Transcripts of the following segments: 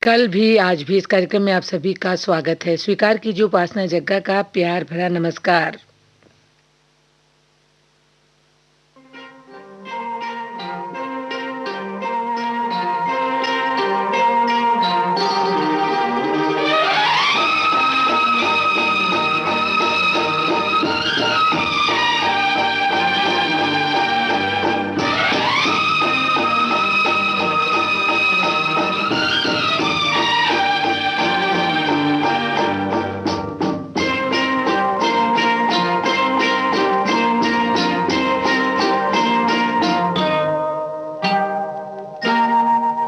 कल भी, आज भी इस कार्यक्रम में आप सभी का स्वागत है। स्वीकार कीजिए उपासना जग्गा का प्यार भरा नमस्कार।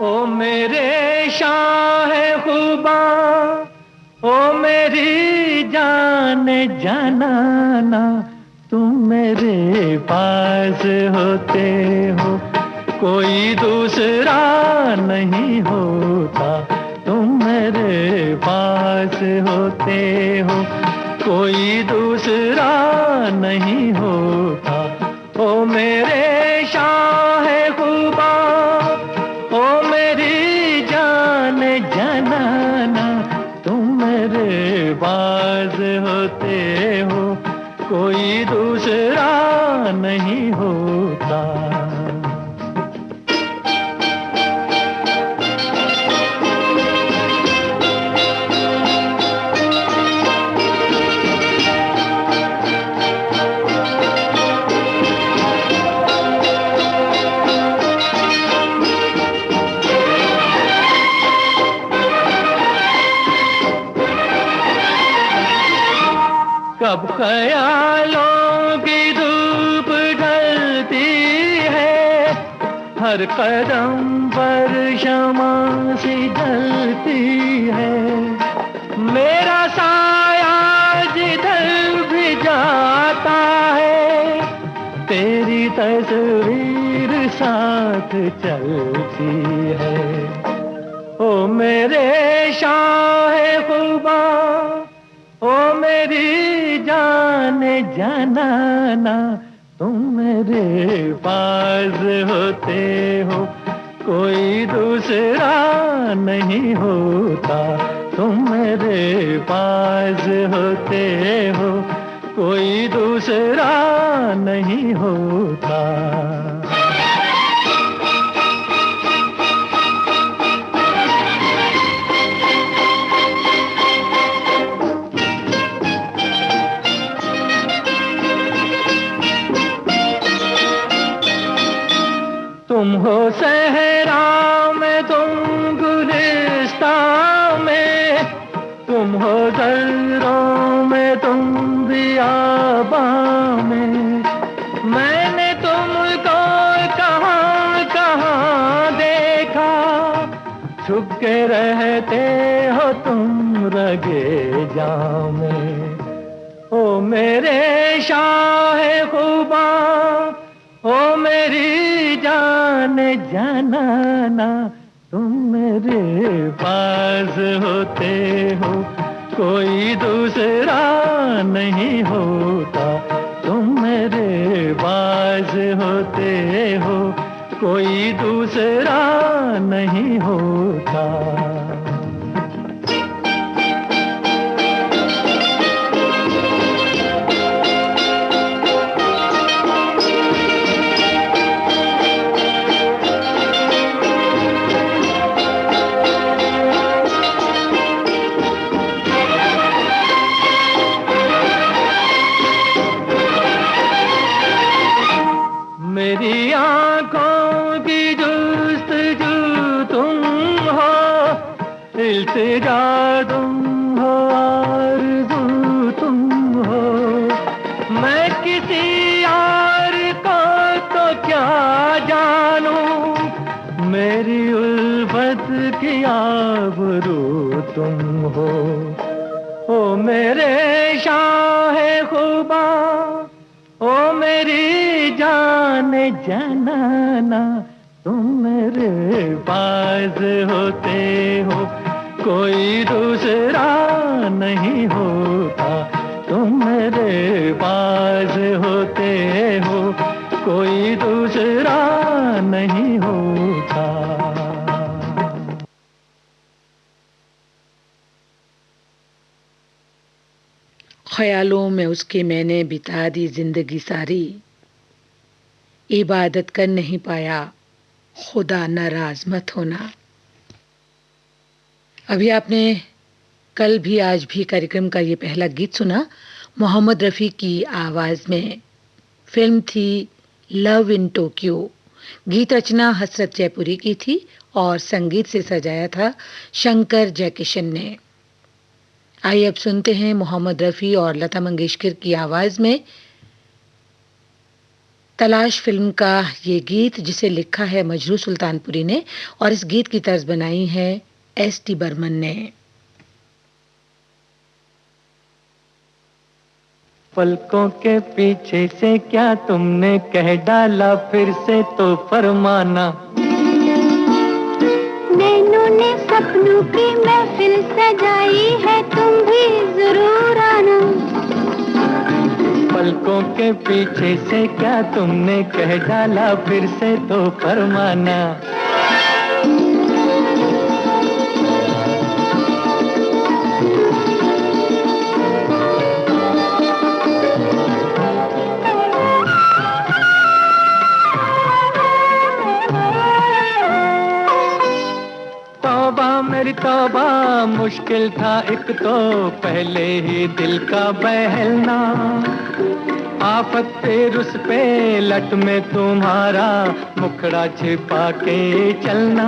ओ मेरे शाह खुबा, ओ मेरी जान जानाना, तुम मेरे पास होते हो कोई दूसरा नहीं होता। तुम मेरे पास होते हो कोई दूसरा नहीं होता। ओ मेरे शाह खुबा, ओ मेरी जान जनाना, तुम मेरे पास होते हो कोई दूसरा नहीं होता। कब ख्यालों की धूप ढलती है, हर कदम पर शमा सी जलती है। मेरा साया जिधर भी जाता है, तेरी तस्वीर साथ चलती है। ओ मेरे शाह खुबा, ओ मेरी जान जनाना, तुम मेरे पास होते हो कोई दूसरा नहीं होता। तुम मेरे पास होते हो कोई दूसरा नहीं होता। तुम हो सहरा में, तुम गुलिस्ता में, तुम हो दर्रों में, तुम बियाबा में। मैंने तुमको कहाँ कहाँ देखा, छुप के रहते हो तुम रगे जाम में। ओ मेरे शाह खुबा, ओ मेरी जान जनाना, तुम मेरे पास होते हो कोई दूसरा नहीं होता। तुम मेरे पास होते हो कोई दूसरा नहीं होता। मेरी आंखों की जुस्तजू तुम हो, इल्तिजा तुम हो, आरज़ू तुम हो। मैं किसी और को तो क्या जानूं, मेरी उल्फत की आबरू तुम हो। ओ मेरे शाह खुबा, ओ मेरी जान जनाना, तुम मेरे पास होते हो कोई दूसरा नहीं होता। तुम मेरे पास होते हो कोई दूसरा नहीं होता। ख्यालों में उसके मैंने बिता दी जिंदगी सारी, इबादत कर नहीं पाया, खुदा नाराज मत होना। अभी आपने कल भी आज भी कार्यक्रम का ये पहला गीत सुना, मोहम्मद रफ़ी की आवाज में। फिल्म थी लव इन टोक्यो। गीत रचना हसरत जयपुरी की थी और संगीत से सजाया था शंकर जयकिशन ने। आइए अब सुनते हैं मोहम्मद रफ़ी और लता मंगेशकर की आवाज में तलाश फिल्म का ये गीत, जिसे लिखा है मजरू सुल्तानपुरी ने और इस गीत की तर्ज बनाई है एस.टी. बर्मन ने। पलकों के पीछे से क्या तुमने कह डाला, फिर से तो फरमाना। नैनों ने सपनों की महफिल सजाई है, तुम भी जरूर आना। पलकों के पीछे से क्या तुमने कह डाला, फिर से तो फरमाना। मेरी तौबा मुश्किल था एक तो पहले ही दिल का बहलना। आफत पे रुस पे लट में तुम्हारा मुखड़ा छिपा के चलना।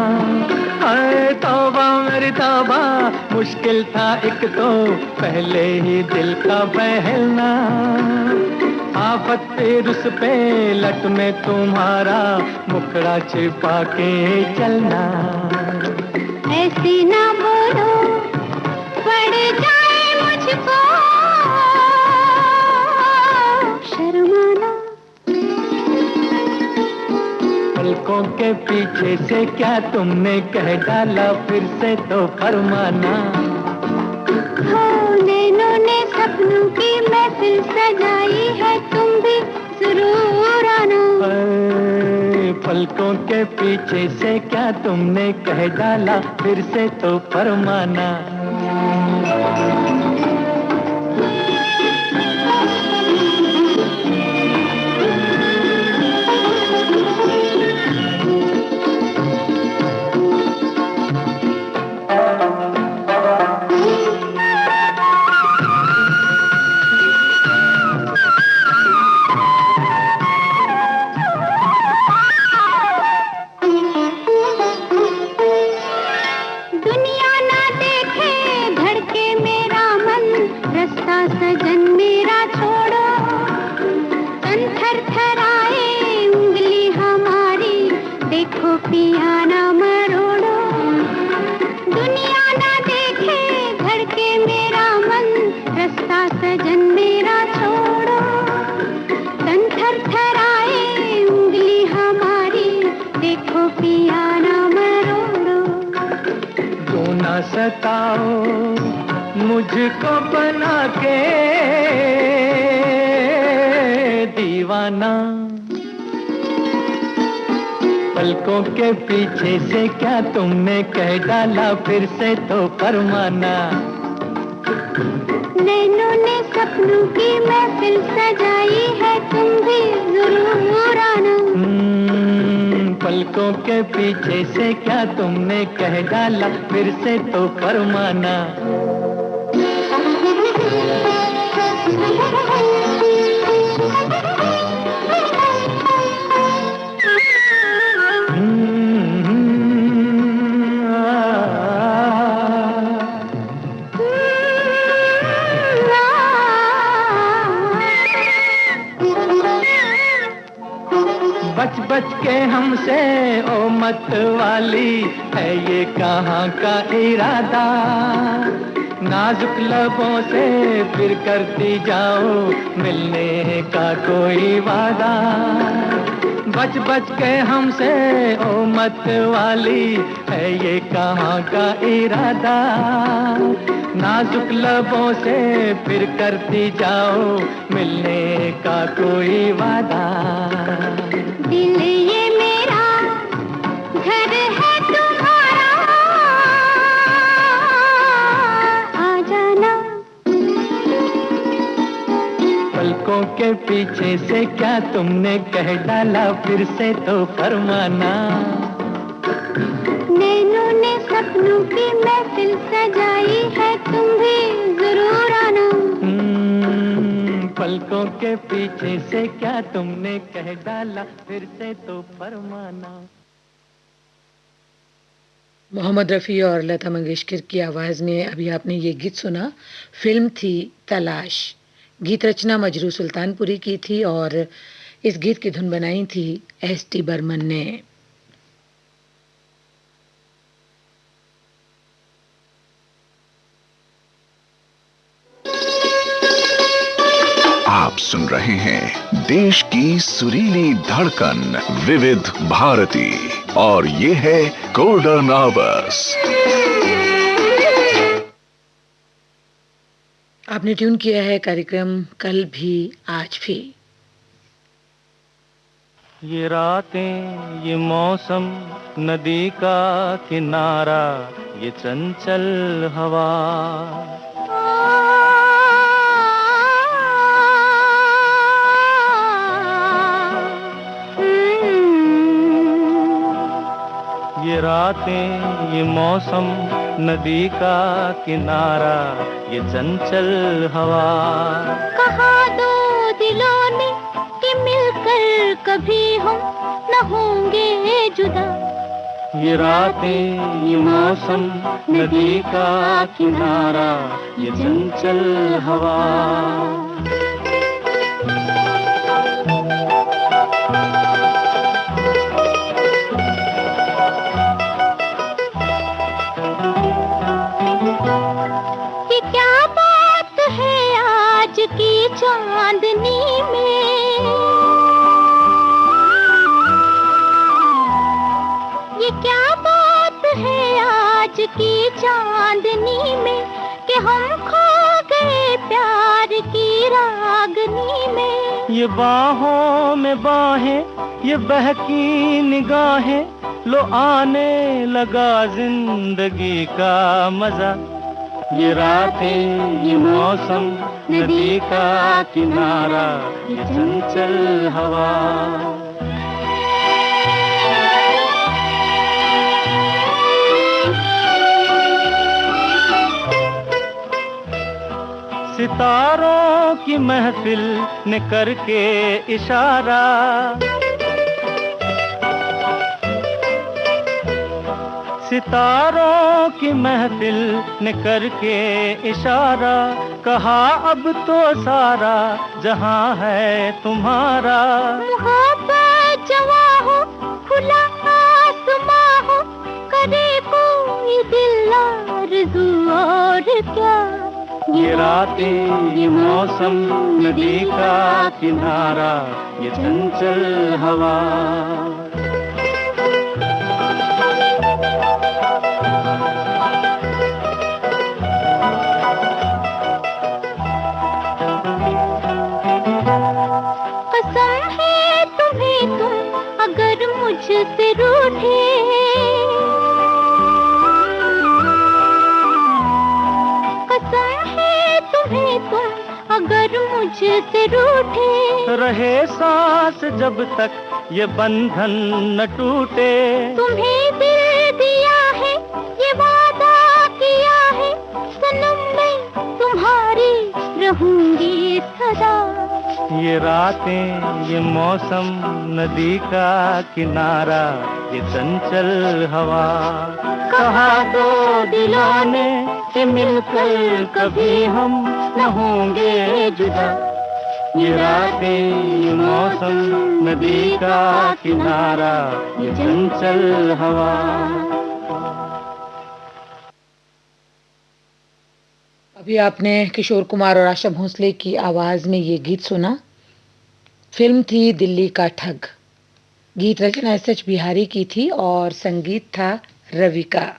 हाय तौबा मेरी तौबा मुश्किल था एक तो पहले ही दिल का बहलना। आफत पे रुस पे लट में तुम्हारा मुखड़ा छिपा के चलना। ऐसे ना बोलो पड़ जाए मुझको शर्माना। पलकों के पीछे से क्या तुमने कह डाला, फिर से तो फरमाना। हो नैनों ने सपनों की महफिल सजाई है, तुम भी जरूर आना। पलकों के पीछे से क्या तुमने कह डाला, फिर से तो फरमाना। सताओ मुझको बना के दीवाना। पलकों के पीछे से क्या तुमने कह डाला, फिर से तो फरमाना। नैनों ने सपनों की महफिल सजाई है, तुम भी जरूर आना। पलकों के पीछे से क्या तुमने कह डाला, फिर से तो फरमाना। बच बच के हमसे ओ मत वाली है ये कहाँ का इरादा। नाजुक लबों से फिर करती जाओ मिलने का कोई वादा। बच बच के हमसे ओ मत वाली है ये कहाँ का इरादा। नाजुक लबों से फिर करती जाओ मिलने का कोई वादा। दिल ये मेरा घर है तुम्हारा, आ जाना। पलकों के पीछे से क्या तुमने कह डाला, फिर से तो फरमाना। नैनों ने सपनों की महफिल सजाई है, तुम भी जरूर आना। पलकों के पीछे से क्या तुमने कह डाला, फिर से तो फरमाना। मोहम्मद रफ़ी और लता मंगेशकर की आवाज में अभी आपने ये गीत सुना। फिल्म थी तलाश। गीत रचना मजरू सुल्तानपुरी की थी और इस गीत की धुन बनाई थी एस.टी. बर्मन ने। आप सुन रहे हैं देश की सुरीली धड़कन विविध भारती और ये है गोल्डन आवर्स। आपने ट्यून किया है कार्यक्रम कल भी आज भी। ये रातें, ये मौसम, नदी का किनारा, ये चंचल हवा, ये रातें, ये मौसम, नदी का किनारा, ये चंचल हवा। कहा दो दिलों ने कि मिलकर कभी हम न होंगे जुदा। ये रातें, ये मौसम, नदी का किनारा, ये चंचल हवा। ये क्या बात है आज की चांदनी में, ये क्या बात है आज की चांदनी में, कि हम खो गए प्यार की रागनी में। ये बाहों में बाहें, ये बहकी निगाहें, लो आने लगा जिंदगी का मजा। ये रातें, ये मौसम, नदी का किनारा, ये चंचल हवा। सितारों की महफिल ने करके इशारा, सितारों की महफिल ने करके इशारा, कहा अब तो सारा जहां है तुम्हारा। मोहब्बत जवां हो, खुला आसमां हो, करे कोई दिल आरज़ू और क्या। ये रातें, ये मौसम, नदी का किनारा, ये चंचल हवा। कसम है तुम्हें तुम अगर मुझसे रूठे, कसम है तुम्हें तुम अगर मुझसे रूठे। रहे सांस जब तक ये बंधन न टूटे, तुम्हें दिल दिया है, ये वादा किया है, सनम मैं तुम्हारी रहूंगी सदा। ये रातें, ये मौसम, नदी का किनारा, ये चंचल हवा। कहा दो दिलों ने कि मिलकर कभी हम न होंगे जुदा। ये रातें, ये मौसम, नदी का किनारा, ये चंचल हवा। अभी आपने किशोर कुमार और आशा भोसले की आवाज में ये गीत सुना। फिल्म थी दिल्ली का ठग। गीत रचना एस.एच. बिहारी की थी और संगीत था रवि का।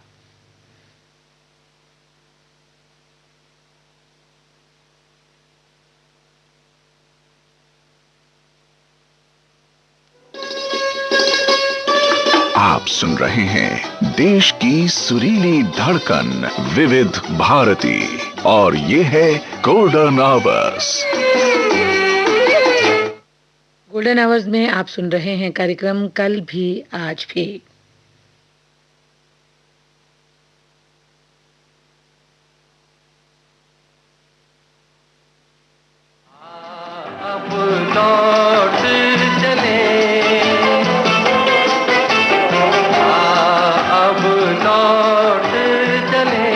आप सुन रहे हैं देश की सुरीली धड़कन विविध भारती और ये है गोल्डन आवर्स। गोल्डन आवर्स में आप सुन रहे हैं कार्यक्रम कल भी आज भी। अब लौट चले, अब लौट चले,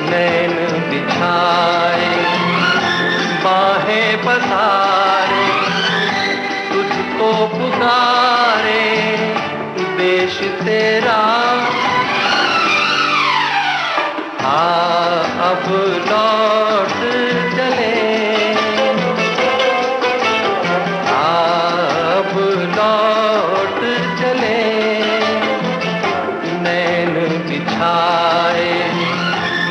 नैन बिछाए बाहें पसारे, तुझको पुकारे देश तेरा। अब लौट चले, अब लौट चले, नैन बिछाए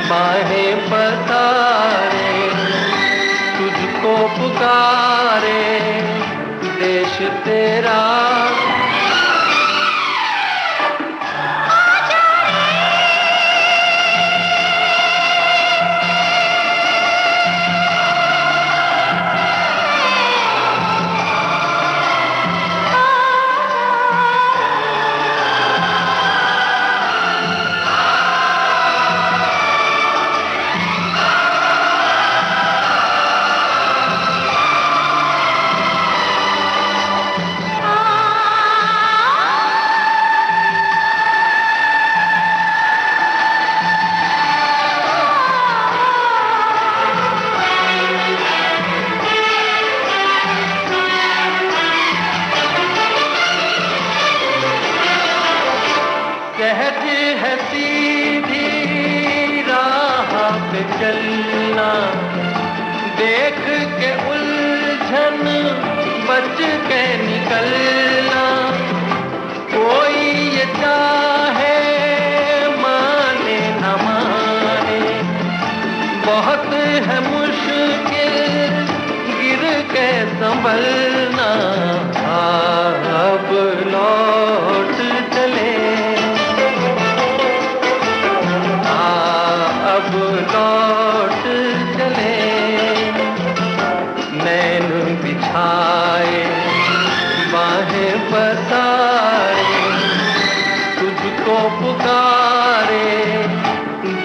बाहें पसारे, तुझको पुकारे देश तेरा। सहज है सीधी राह पे चलना, देख के उलझन बच के निकलना। कोई ये चाहे माने न माने, बहुत है मुश्किल गिर के संभलना। अब लौट चले, अब लौट चले, नैन बिछाए बाहें पसारे, तुझको पुकारे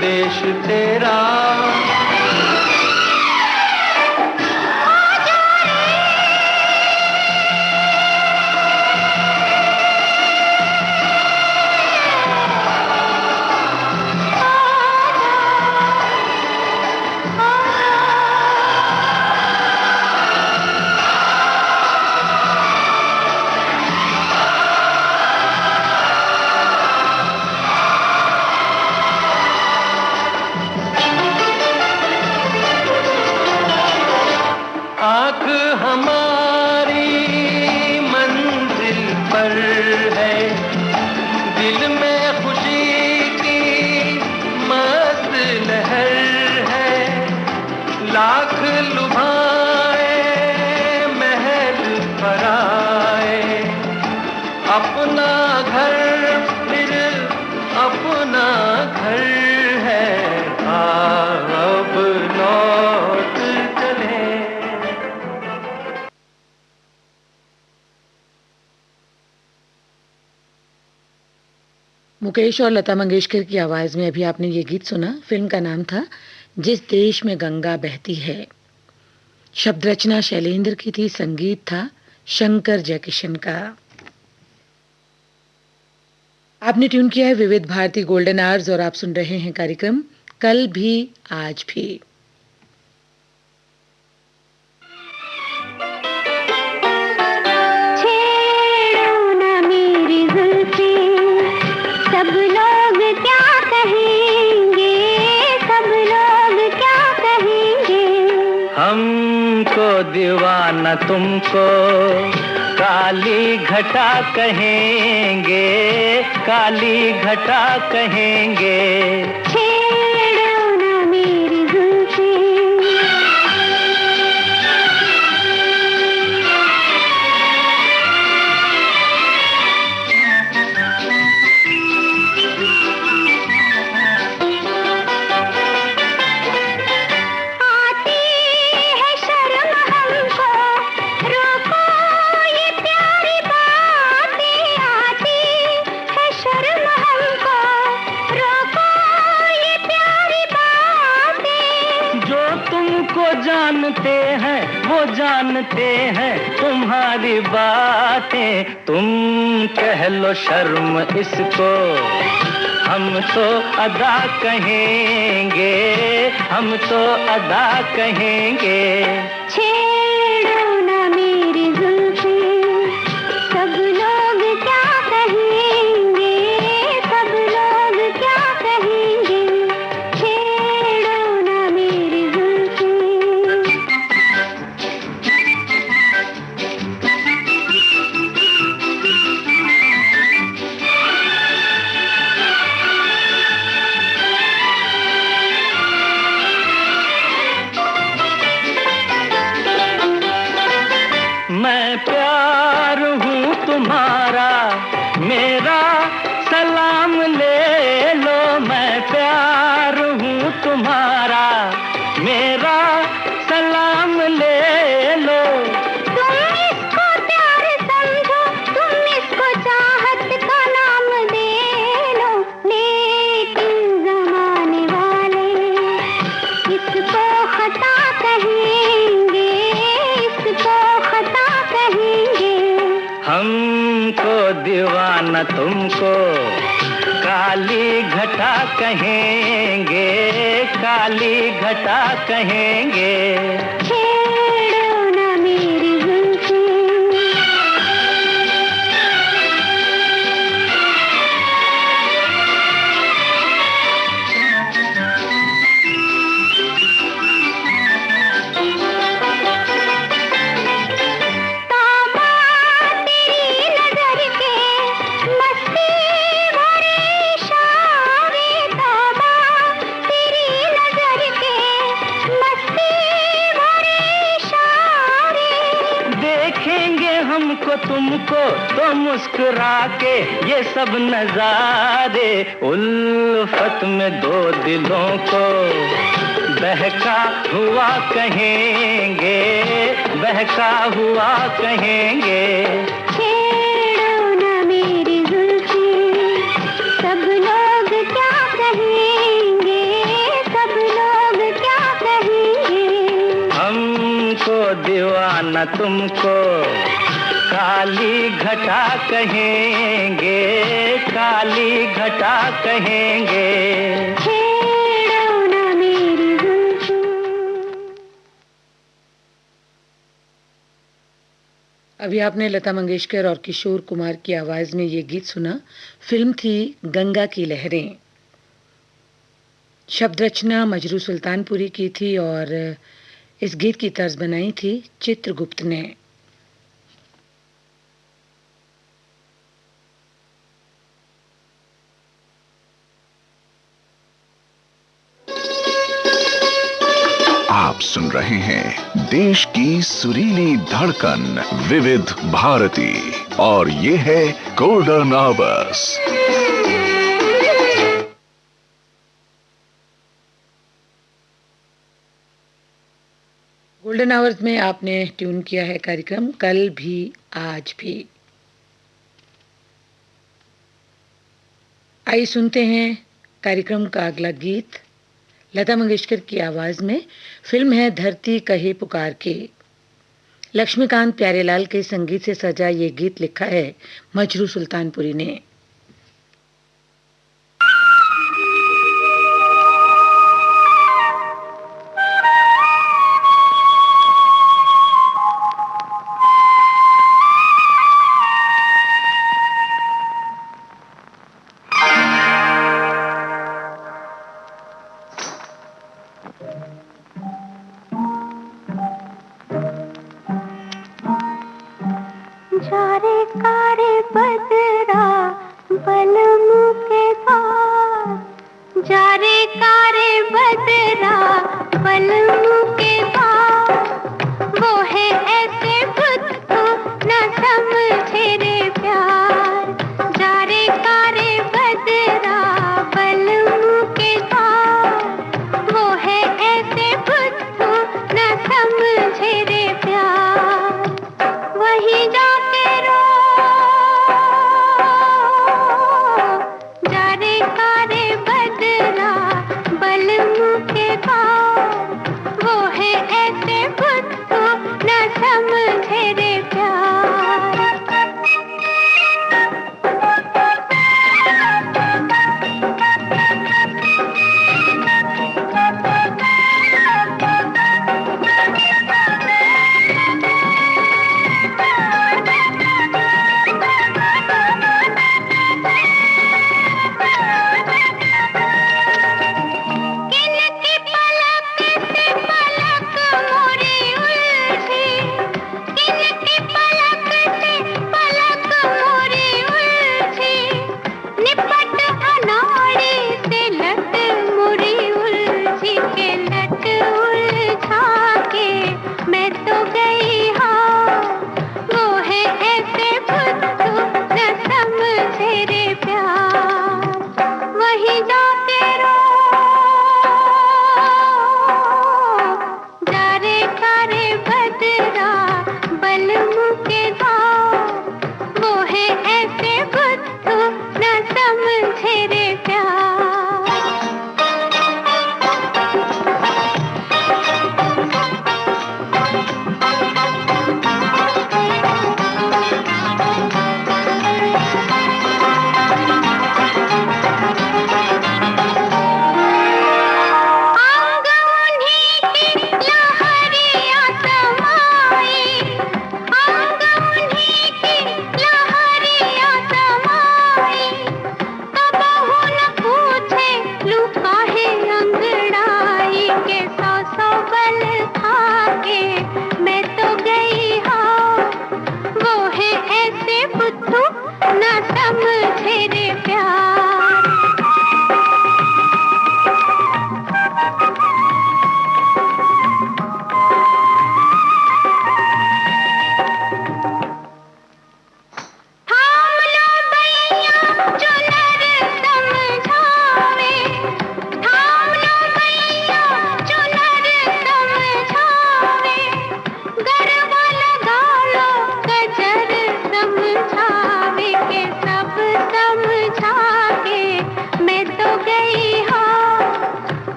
देश तेरा। आँख हमारी मंजिल पर है, दिल में खुशी की मस्त लहर है। लाख लुभाए महल पराए, अपना घर फिर अपना घर है। अब लौट चले। मुकेश और लता मंगेशकर की आवाज में अभी आपने ये गीत सुना। फिल्म का नाम था जिस देश में गंगा बहती है। शब्द रचना शैलेंद्र की थी, संगीत था शंकर जयकिशन का। आपने ट्यून किया है विविध भारती गोल्डन आवर्स और आप सुन रहे हैं कार्यक्रम कल भी आज भी। सब लोग क्या कहेंगे, सब लोग क्या कहेंगे। हमको दीवाना तुमको काली घटा कहेंगे, काली घटा कहेंगे। छेड़ो ना मेरी जुल्फी, आती है शर्म हमको, जानते हैं, वो जानते हैं तुम्हारी बातें। तुम कह लो शर्म इसको, हम तो अदा कहेंगे, हम तो अदा कहेंगे। छेड़ो ना मेरी जुल्फें, सब लोग क्या कहेंगे, सब लोग क्या कहेंगे। छेड़ो ना मेरी जुल्फें। मैं प्यार हूँ तुम्हारा, मेरा सलाम ले लो। मैं प्यार हूँ तुम्हारा, मेरा सलाम ले लो। तुम इसको प्यार समझो, तुम इसको चाहत का नाम दे लो। लेकिन जमाने वाले इसको खता कहेंगे, इसको खता कहेंगे। हमको दीवाना तुमको काली घटा कहेंगे, काली घटा कहेंगे। छेड़ो ना मेरी जुल्फें। ताबा तेरी नजर के मस्ती भरे इशारे, ताबा तेरी नजर के मस्ती भरे इशारे। देखेंगे हमको तुमको तो मुस्कुरा के ये सब नजारे। उल्फत में दो दिलों को बहका हुआ कहेंगे, बहका हुआ कहेंगे। छेड़ो ना मेरी जुल्फें, सब लोग क्या कहेंगे, सब लोग क्या कहेंगे। हमको दीवाना तुमको काली घटा कहेंगे, काली घटा कहेंगे। छेड़ो ना मेरी जुल्फें। अभी आपने लता मंगेशकर और किशोर कुमार की आवाज में ये गीत सुना। फिल्म थी गंगा की लहरें। शब्द रचना मजरू सुल्तानपुरी की थी और इस गीत की तर्ज बनाई थी चित्रगुप्त ने। आप सुन रहे हैं देश की सुरीली धड़कन विविध भारती और ये है गोल्डन आवर्स। गोल्डन आवर्स में आपने ट्यून किया है कार्यक्रम कल भी आज भी। आइए सुनते हैं कार्यक्रम का अगला गीत लता मंगेशकर की आवाज में। फिल्म है धरती कहे पुकार के। लक्ष्मीकांत प्यारेलाल के संगीत से सजा ये गीत लिखा है मजरू सुल्तानपुरी ने। जारे कारे बदरा बलम के पास, जारे कारे बदरा बलम के पास। वो है ऐसे खुद को न समझे रे प्यार। जारे कारे बदरा बलम के पास। वो है ऐसे खुद को न समझे रे प्यार। वही जाके रो जारे कारे बदरा बलम के पास। वो है ऐसे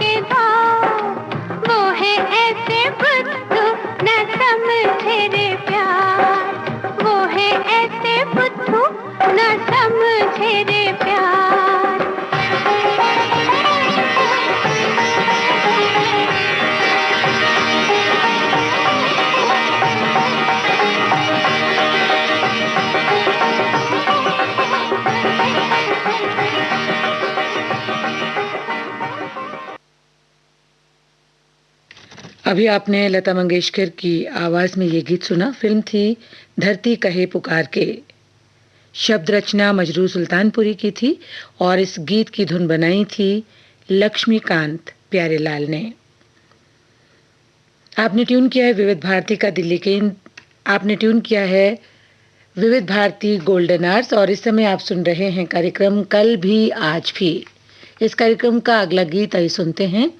के दाव, वो है ऐसे बुद्धू न समझे रे प्यार, वो है ऐसे बुद्धू न समझे रे प्यार। अभी आपने लता मंगेशकर की आवाज में ये गीत सुना। फिल्म थी धरती कहे पुकार के। शब्द रचना मजरूह सुल्तानपुरी की थी और इस गीत की धुन बनाई थी लक्ष्मीकांत प्यारेलाल ने। आपने ट्यून किया है विविध भारती का दिल्ली केंद्र, आपने ट्यून किया है विविध भारती गोल्डन आवर्स और इस समय आप सुन रहे हैं कार्यक्रम कल भी आज भी। इस कार्यक्रम का अगला गीत आइए सुनते हैं।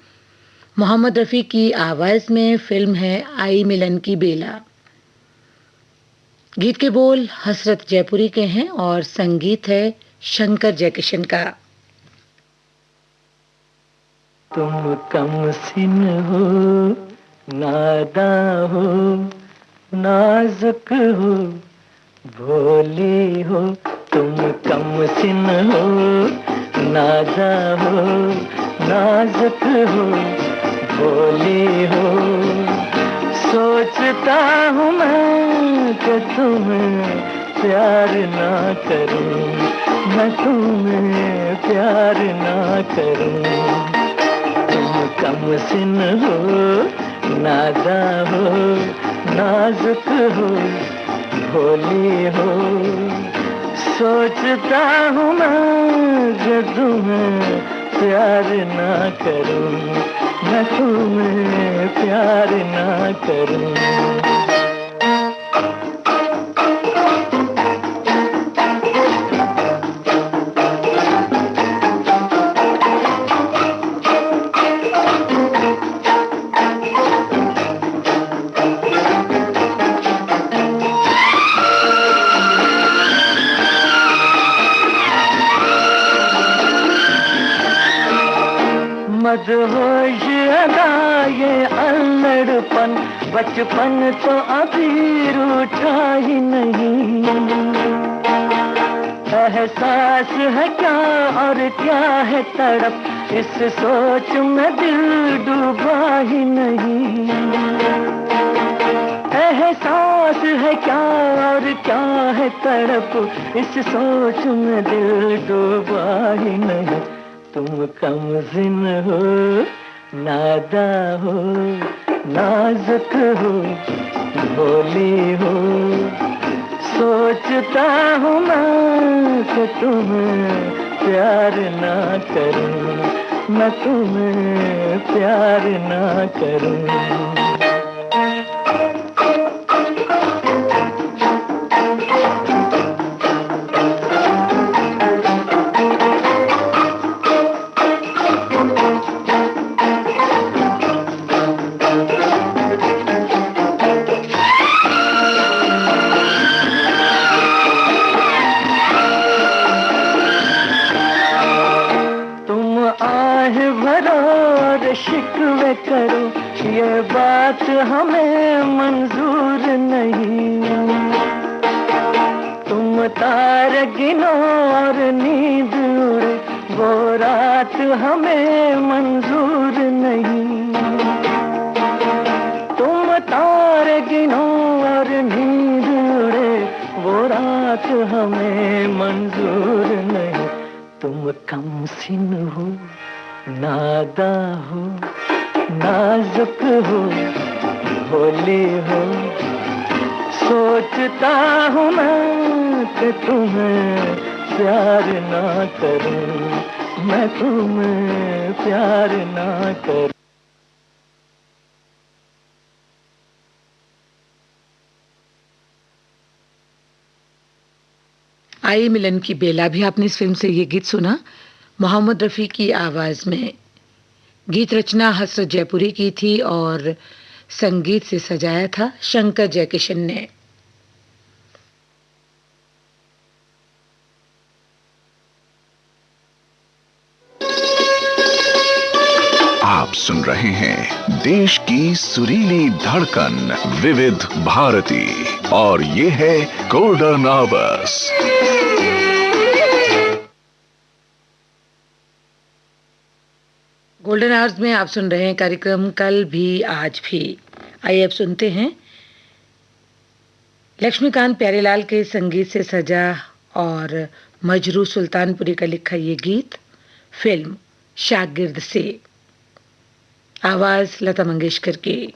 मोहम्मद रफी की आवाज में फिल्म है आई मिलन की बेला। गीत के बोल हसरत जयपुरी के हैं और संगीत है शंकर जयकिशन का। तुम कम सिन हो, नादा हो, नाजुक हो, भोली हो। तुम कम सिन हो, नादा हो, नाजुक हो, भोली हो। सोचता हूँ मैं कि तुम्हें प्यार ना करूं, मैं तुम्हें प्यार ना करूं। तुम कम सिन हो, नादा हो, नाजुक हो, भोली हो। सोचता हूँ मैं कि तुम्हें प्यार ना करूं, मैं तुम्हें प्यार ना करूं। मदहोश अदा ये अल्लड़पन, बचपन तो अभी रूठा ही नहीं। एहसास है क्या और क्या है तड़प, इस सोच में दिल डूबा ही नहीं। एहसास है क्या और क्या है तड़प, इस सोच में दिल डूबा ही नहीं। तुम कम सिन हो, नादा हो, नाजुक हो, भोली हो। सोचता हूँ मैं कि तुम्हें प्यार ना करूं, मैं तुम्हें प्यार ना करूं। शिकवे करो ये बात हमें मंजूर नहीं। तुम तार गिनो और नींद उड़े, वो रात हमें मंजूर नहीं। तुम तार गिनो और नींद उड़े, वो रात हमें मंजूर नहीं। तुम कम सिन हो, नादा हो, नाजुक हो, भोली हो। सोचता हूँ मैं कि तुम्हें प्यार ना करूं, मैं तुम्हें प्यार ना करूं। आई मिलन की बेला भी आपने इस फिल्म से ये गीत सुना मोहम्मद रफी की आवाज में। गीत रचना हसरत जयपुरी की थी और संगीत से सजाया था शंकर जयकिशन ने। आप सुन रहे हैं देश की सुरीली धड़कन विविध भारती और ये है गोल्डन आवर्स। गोल्डन आवर्स में आप सुन रहे हैं कार्यक्रम कल भी आज भी। आइए अब सुनते हैं लक्ष्मीकांत प्यारेलाल के संगीत से सजा और मजरू सुल्तानपुरी का लिखा ये गीत फिल्म शागिर्द से। आवाज लता मंगेशकर की।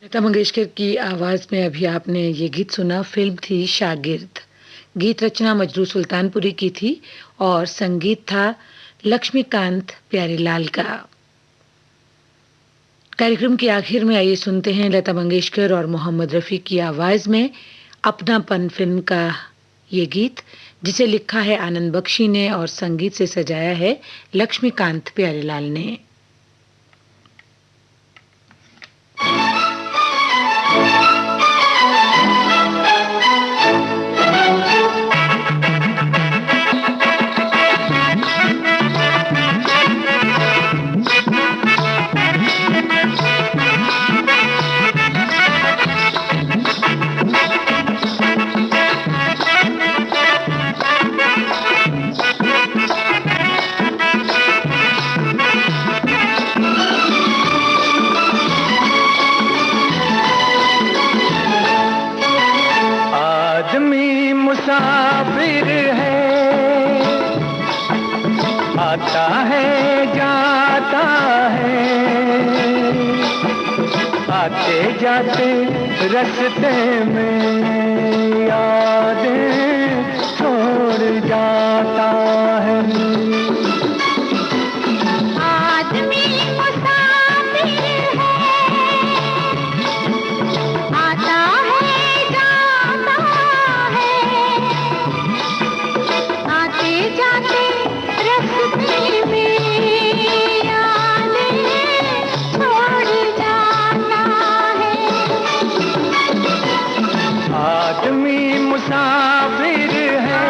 लता मंगेशकर की आवाज में अभी आपने ये गीत सुना। फिल्म थी शागिर्द। गीत रचना मजरू सुल्तानपुरी की थी और संगीत था लक्ष्मीकांत प्यारेलाल का। कार्यक्रम के आखिर में आइए सुनते हैं लता मंगेशकर और मोहम्मद रफी की आवाज में अपनापन फिल्म का ये गीत, जिसे लिखा है आनंद बख्शी ने और संगीत से सजाया है लक्ष्मीकांत प्यारेलाल ने। मुसाफिर है, आता है जाता है, आते जाते रास्ते में यादें छोड़ जाता है। आदमी मुसाफिर है, आता है जाता है, आते जाते रास्ते में यादें छोड़ जाता है। आदमी मुसाफिर है,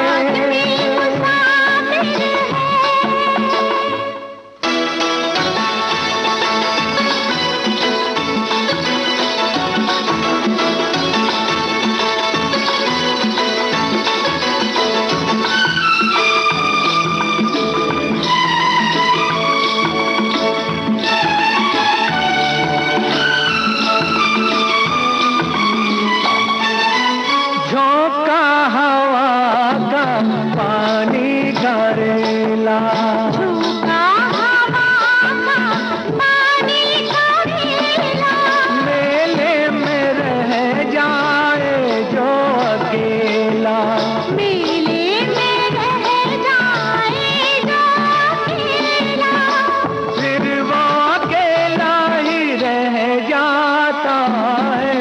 झोंका हवा का पानी करेला, झोंका हवा का पानी करेला, मेले में रह जाए जो अकेला, मेले में रह जाए जो अकेला, फिर वो अकेला ही रह जाता है।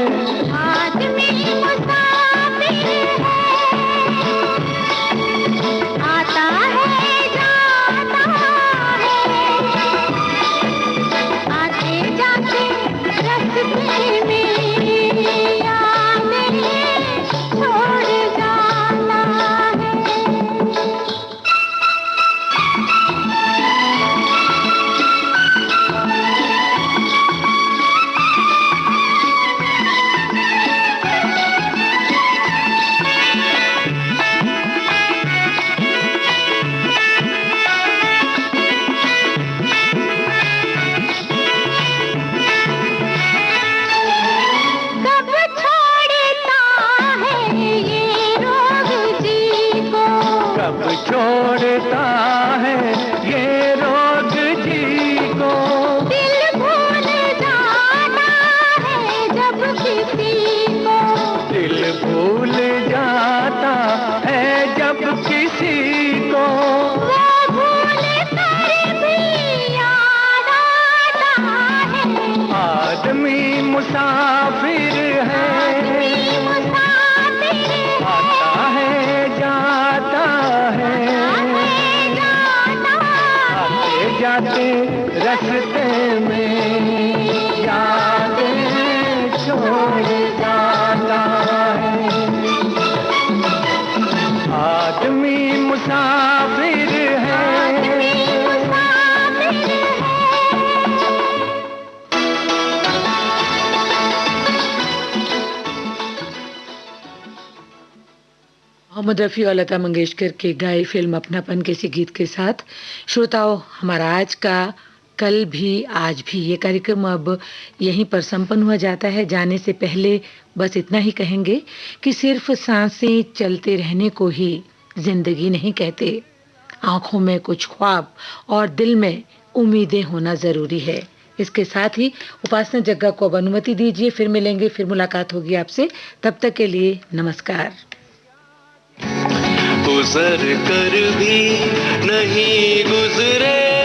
आदमी मुसाफिर है, आता है जाता है, आते जाते रास्ते में यादें छोड़ जाता है। कब छोड़ता है ये रोग जी को, कब छोड़ता है ये रोग जी को, दिल भूल जाता है जब किसी को, दिल भूल जाता है जब किसी को, वो भूल कर भी याद आता है। आदमी मुसाफिर है, आदमी मुसाफिर है, आता है जाता है, जाता आते जाते रास्ते में यादें छोड़ जाता है। आदमी मुसाफिर है, मोहम्मद रफ़ी और लता मंगेशकर के गाए फिल्म अपनापन के इसी गीत के साथ श्रोताओं, हमारा आज का कल भी आज भी ये कार्यक्रम अब यहीं पर संपन्न हुआ जाता है। जाने से पहले बस इतना ही कहेंगे कि सिर्फ सांसें चलते रहने को ही जिंदगी नहीं कहते। आंखों में कुछ ख्वाब और दिल में उम्मीदें होना जरूरी है। इसके साथ ही उपासना जग्गा को अब अनुमति दीजिए, फिर मिलेंगे, फिर मुलाकात होगी आपसे। तब तक के लिए नमस्कार। गुजर कर भी नहीं गुजरे